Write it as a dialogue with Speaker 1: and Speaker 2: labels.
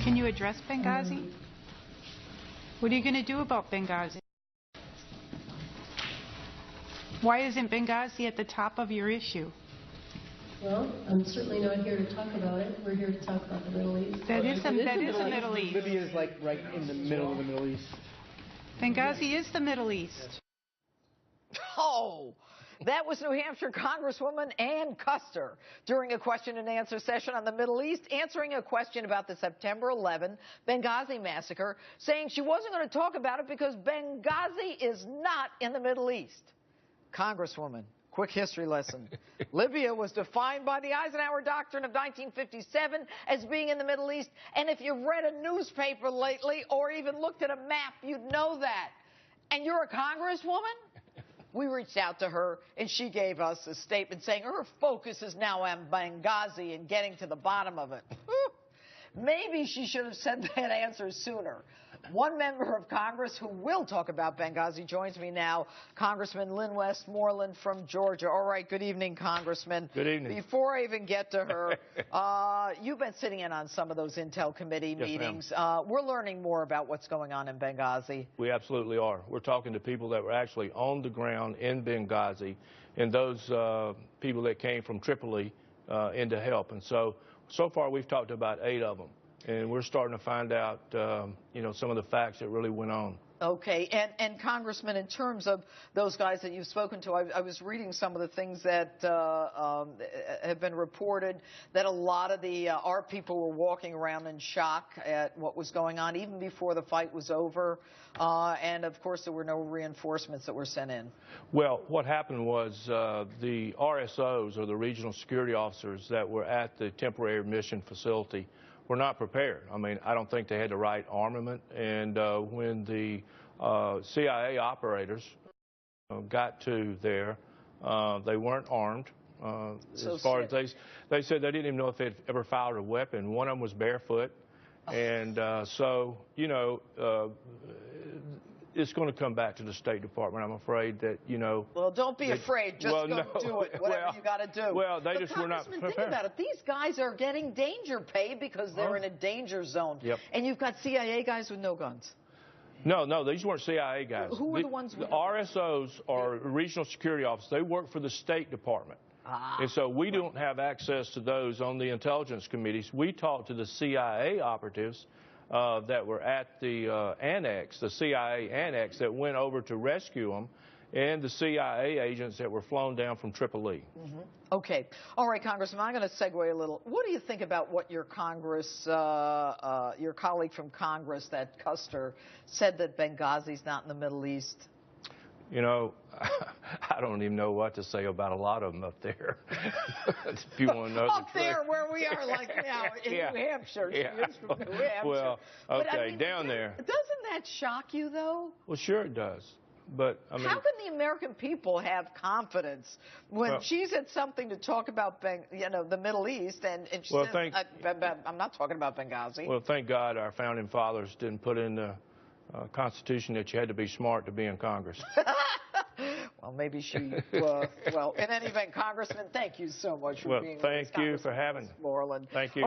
Speaker 1: Can you address Benghazi? What are you going to do about Benghazi? Why isn't Benghazi at the top of your issue?
Speaker 2: Well, I'm certainly not here to talk about it. We're here to talk about the Middle East.
Speaker 1: That is the Middle East.
Speaker 3: Libya is like right in the middle of the Middle East.
Speaker 1: Benghazi is the Middle East.
Speaker 4: Oh, that was New Hampshire Congresswoman Ann Custer during a question-and-answer session on the Middle East, answering a question about the September 11 Benghazi massacre, saying she wasn't going to talk about it because Benghazi is not in the Middle East. Congresswoman, quick history lesson. Libya was defined by the Eisenhower Doctrine of 1957 as being in the Middle East, and if you've read a newspaper lately or even looked at a map, you'd know that. And you're a congresswoman? We reached out to her, and she gave us a statement saying her focus is now on Benghazi and getting to the bottom of it. Maybe she should have said that answer sooner. One member of Congress who will talk about Benghazi joins me now, Congressman Lynn Westmoreland from Georgia. All right, good evening, Congressman.
Speaker 5: Good evening.
Speaker 4: Before I even get to her, you've been sitting in on some of those Intel Committee meetings. We're learning more about what's going on in Benghazi.
Speaker 5: We absolutely are. We're talking to people that were actually on the ground in Benghazi and those people that came from Tripoli in to help. And so far we've talked to about 8 of them. And we're starting to find out, some of the facts that really went on.
Speaker 4: Okay. And Congressman, in terms of those guys that you've spoken to, I was reading some of the things that have been reported, that a lot of our people were walking around in shock at what was going on, even before the fight was over. And, of course, there were no reinforcements that were sent in.
Speaker 5: Well, what happened was the RSOs, or the regional security officers that were at the temporary mission facility, were not prepared. I mean, I don't think they had the right armament. And when the CIA operators got to there, they weren't armed. As far as they said they didn't even know if they'd ever fired a weapon. One of them was barefoot. And it's going to come back to the State Department. I'm afraid that,
Speaker 4: Well, don't be afraid. Just go do it, whatever you got to do.
Speaker 5: Well, they just were not prepared.
Speaker 4: Think about it. These guys are getting danger pay because they're in a danger zone.
Speaker 5: Yep.
Speaker 4: And you've got CIA guys with no guns.
Speaker 5: No, these weren't CIA guys.
Speaker 4: Who were the ones with
Speaker 5: the RSOs are regional security officers. They work for the State Department. And so we don't have access to those on the intelligence committees. We talked to the CIA operatives that were at the annex, the CIA annex, that went over to rescue them, and the CIA agents that were flown down from Tripoli.
Speaker 4: Okay. All right, Congressman, I'm going to segue a little. What do you think about what your your colleague from Congress, that Custer, said that Benghazi's not in the Middle East?
Speaker 5: I don't even know what to say about a lot of them up there. If you want to know
Speaker 4: up the there where we are like now in New Hampshire. She is from New Hampshire.
Speaker 5: Well, okay,
Speaker 4: but, I mean,
Speaker 5: down there.
Speaker 4: Doesn't that shock you, though?
Speaker 5: Well, sure it does. But I mean,
Speaker 4: how can the American people have confidence when she said something to talk about, the Middle East, and she says, I'm not talking about Benghazi.
Speaker 5: Well, thank God our founding fathers didn't put in the Constitution that you had to be smart to be in Congress.
Speaker 4: Well, maybe she, well, in any event, Congressman, thank you so much for being with us.
Speaker 5: Thank you for having me.
Speaker 4: Moreland.
Speaker 5: Thank you.